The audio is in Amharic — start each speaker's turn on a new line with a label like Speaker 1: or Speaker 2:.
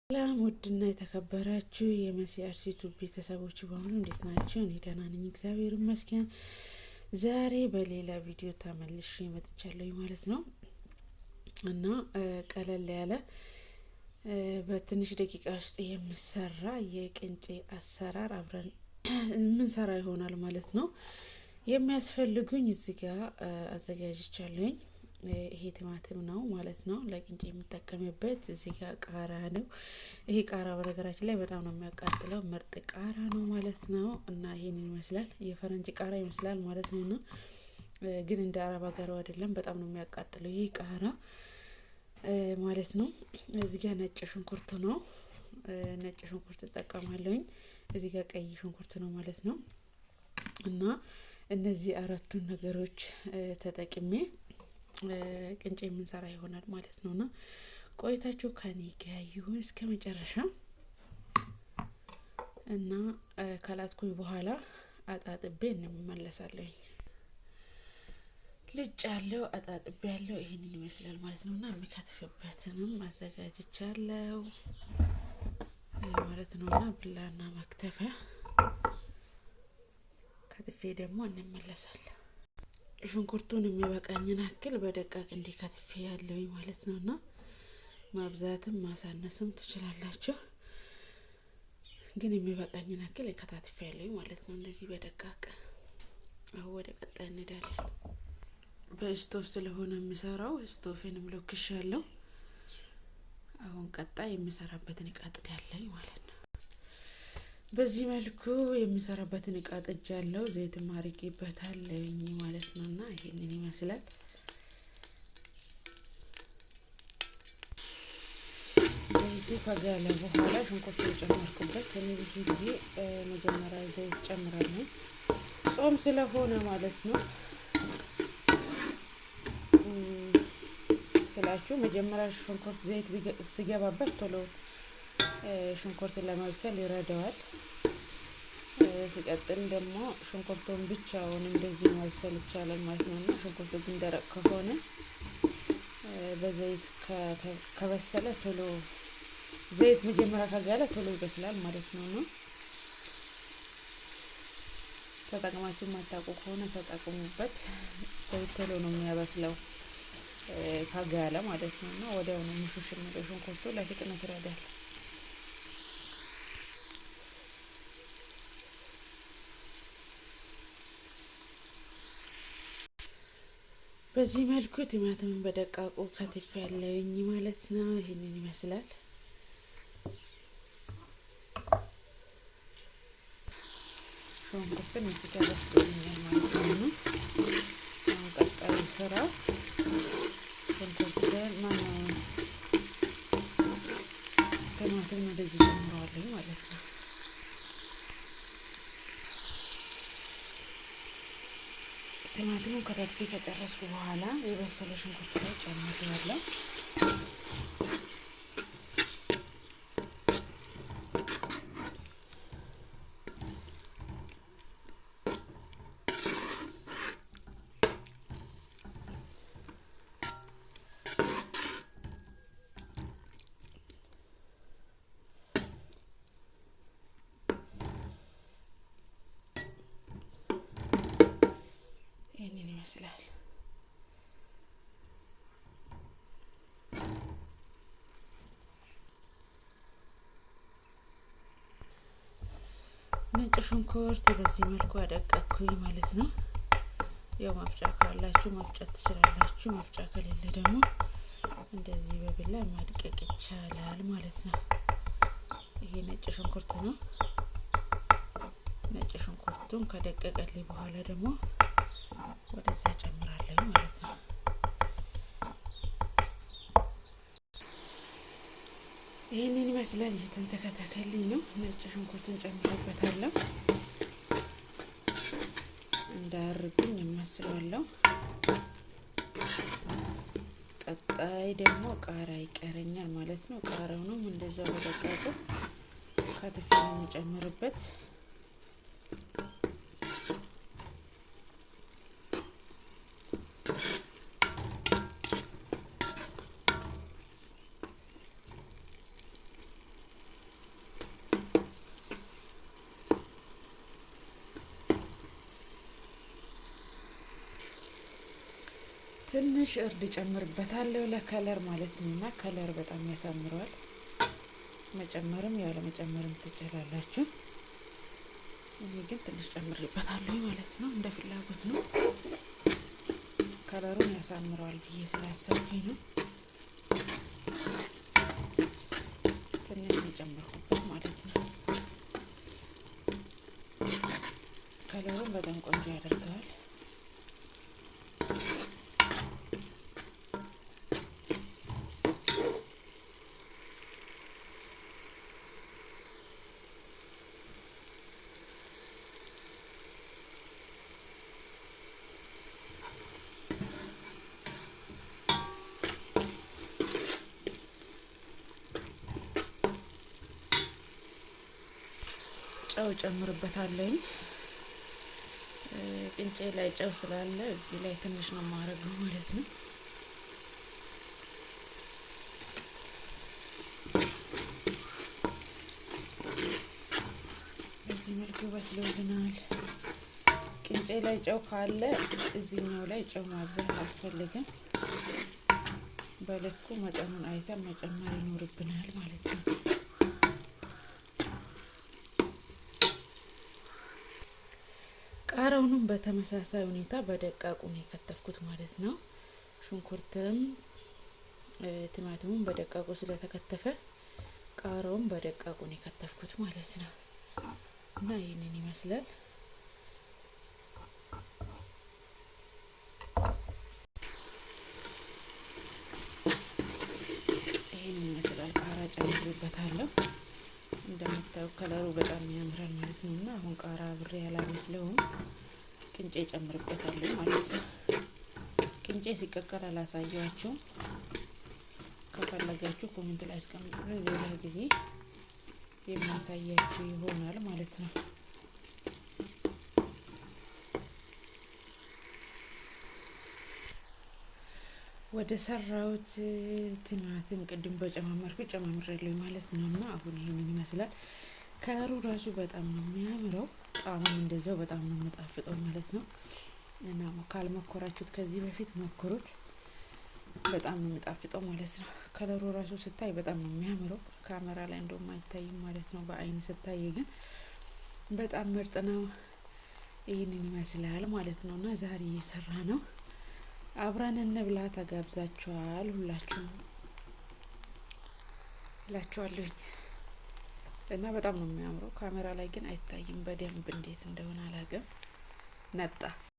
Speaker 1: ሰላም ውድና የተከበራችሁ የመሲ አርሲቱ ቤተሰቦች በሙሉ እንዴት ናችሁ? እኔ ደህና ነኝ፣ እግዚአብሔር ይመስገን። ዛሬ በሌላ ቪዲዮ ተመልሼ መጥቻለሁ ማለት ነው እና ቀለል ያለ በትንሽ ደቂቃ ውስጥ የምሰራ የቅንጬ አሰራር አብረን የምንሰራ ይሆናል ማለት ነው። የሚያስፈልጉኝ እዚህ ጋር አዘጋጅቻለሁኝ። ይሄ ቲማቲም ነው ማለት ነው ለቅንጬ የምጠቀምበት። እዚህ ጋር ቃሪያ ነው። ይሄ ቃሪያ በነገራችን ላይ በጣም ነው የሚያቃጥለው፣ ምርጥ ቃሪያ ነው ማለት ነው እና ይሄንን ይመስላል። የፈረንጅ ቃሪያ ይመስላል ማለት ነው እና ግን እንደ አረብ ሀገሩ አይደለም፣ በጣም ነው የሚያቃጥለው ይሄ ቃሪያ ማለት ነው። እዚህ ጋር ነጭ ሽንኩርት ነው፣ ነጭ ሽንኩርት እጠቀማለሁኝ። እዚህ ጋር ቀይ ሽንኩርት ነው ማለት ነው እና እነዚህ አራቱን ነገሮች ተጠቅሜ ቅንጬ የምንሰራ ይሆናል ማለት ነውና ቆይታችሁ ከኔ ጋር ይሁን እስከ መጨረሻ። እና ካላትኩኝ በኋላ አጣጥቤ እንመለሳለን። ልጭ ያለው አጣጥቤ ያለው ይሄንን ይመስላል ማለት ነውና የሚከትፍበትንም አዘጋጅቻለሁ ማለት ነውና ብላና መክተፊያ ከትፌ ደግሞ እንመለሳለን። ሽንኩርቱን የሚበቃኝን አክል በደቃቅ እንዲከትፍ ያለውኝ ማለት ነውና ማብዛትም ማሳነስም ትችላላችሁ፣ ግን የሚበቃኝን አክል ከታትፍ ያለውኝ ማለት ነው እንደዚህ በደቃቅ። አሁን ወደ ቀጣይ እንሄዳለን። በስቶፍ ስለሆነ የምሰራው ስቶፍንም ለኩሻለሁ። አሁን ቀጣይ የምሰራበትን እቃ ጥዳለኝ ማለት ነው። በዚህ መልኩ የምሰራበትን እቃ ጥጃለሁ። ዘይትም አርጌበታለሁኝ ማለት ነውና ይሄንን ይመስላል። ዘይቱ ከጋለ በኋላ ሽንኩርቱን ጨመርኩበት። እኔ ብዙ ጊዜ መጀመሪያ ዘይት ጨምራለሁ፣ ጾም ስለሆነ ማለት ነው። ስላችሁ መጀመሪያ ሽንኩርት ዘይት ሲገባበት ቶሎ ሽንኩርትን ለማብሰል ይረዳዋል። ሲቀጥል ደግሞ ሽንኩርቱን ብቻውን እንደዚህ ማብሰል ይቻላል ማለት ነው እና ሽንኩርቱ ግን ደረቅ ከሆነ በዘይት ከበሰለ ቶሎ ዘይት መጀመሪያ ከጋለ ቶሎ ይበስላል ማለት ነው እና ተጠቅማችሁ ማታውቁ ከሆነ ተጠቅሙበት። ዘይት ቶሎ ነው የሚያበስለው ከጋለ ማለት ነው እና ወዲያው ነው የሚሹሽን ነው ሽንኩርቱ ለፍጥነት ይረዳል። በዚህ መልኩ ቲማቲምን በደቃቁ ከትፍ ያለውኝ ማለት ነው። ይሄንን ይመስላል። ሽንኩርቱን እዚህ ጋር በስሎኛል ማለት ነው። አሁን ቀጣይ ስራ ሽንኩርቱን ቲማቲም ወደዚህ ጨምረዋለሁ ማለት ነው። ቲማቲሙን ከታትፌ ከጨረስኩ በኋላ የበሰለ ሽንኩርት ላይ ጨምሬያለሁ። ይመስላል። ነጭ ሽንኩርት በዚህ መልኩ አደቀቅኩኝ ማለት ነው። ያው መፍጫ ካላችሁ መፍጨት ትችላላችሁ፣ መፍጫ ከሌለ ደግሞ እንደዚህ በቢላ ማድቀቅ ይቻላል ማለት ነው። ይሄ ነጭ ሽንኩርት ነው። ነጭ ሽንኩርቱን ከደቀቀልኝ በኋላ ደግሞ ወደዛ ጨምራለሁ ማለት ነው። ይሄንን ይመስላል። እየተንተከተከልኝ ነው። ነጭ ሽንኩርቱን ጨምሬበታለሁ እንዳርብኝ የማስለዋለሁ። ቀጣይ ደግሞ ቃሪያ ይቀረኛል ማለት ነው። ቃሪያውንም እንደዛው በደቃቁ ከትፌ የምጨምርበት ትንሽ እርድ ጨምርበታለሁ ለከለር ማለት ነውና ከለር በጣም ያሳምረዋል። መጨመርም ያለ መጨመርም ትችላላችሁ። እኔ ግን ትንሽ ጨምርበታለሁ ማለት ነው፣ እንደ ፍላጎት ነው። ከለሩን ያሳምረዋል ብዬ ስላሰብኩኝ ነው ትንሽ የጨመርኩበት ማለት ነው። ከለሩን በጣም ቆንጆ ያደርገዋል። ጨው ጨምርበታለሁ። ቅንጬ ላይ ጨው ስላለ እዚህ ላይ ትንሽ ነው የማደርገው ማለት ነው። በዚህ መልኩ በስሎልናል። ቅንጬ ላይ ጨው ካለ እዚህኛው ላይ ጨው ማብዛት አያስፈልግም። በልኩ መጠኑን አይተን መጨመር ይኖርብናል ማለት ነው። ቃሪያውንም በተመሳሳይ ሁኔታ በደቃቁ ነው የከተፍኩት ማለት ነው። ሽንኩርትም ቲማቲሙም በደቃቁ ስለተከተፈ ቃሪያውም በደቃቁ ነው የከተፍኩት ማለት ነው። እና ይሄንን ይመስላል። ይሄንን ይመስላል። ቃሪያ ጨምሬበታለሁ። እንደምታዩ ከለሩ በጣም ያምራል ማለት ነው። እና አሁን ቃሪያ አብሬ ያላመስለውም ቅንጬ ጨምርበታለሁ ማለት ነው። ቅንጬ ሲቀቀል አላሳያችሁም። ከፈለጋችሁ ኮሜንት ላይ አስቀምጡልኝ፣ ሌላ ጊዜ የማሳያችሁ ይሆናል ማለት ነው። ወደ ሰራውት ቲማቲም ቅድም በጨማመርኩት ጨማምሬያለሁ ማለት ነው። እና አሁን ይሄንን ይመስላል። ከለሩ ራሱ በጣም ነው የሚያምረው፣ ጣዕሙም እንደዛው በጣም ነው የሚጣፍጠው ማለት ነው። እና ካልሞከራችሁት ከዚህ በፊት ሞክሩት፣ በጣም ነው የሚጣፍጠው ማለት ነው። ከለሩ ራሱ ስታይ በጣም ነው የሚያምረው። ካሜራ ላይ እንደውም አይታይም ማለት ነው፣ በአይን ስታይ ግን በጣም ምርጥ ነው። ይሄንን ይመስላል ማለት ነው። እና ዛሬ እየሰራ ነው አብረን እንብላ ተጋብዛችኋል። ሁላችሁም እላችኋለሁኝ። እና በጣም ነው የሚያምረው። ካሜራ ላይ ግን አይታይም በደንብ እንዴት እንደሆነ አላውቅም። ነጣ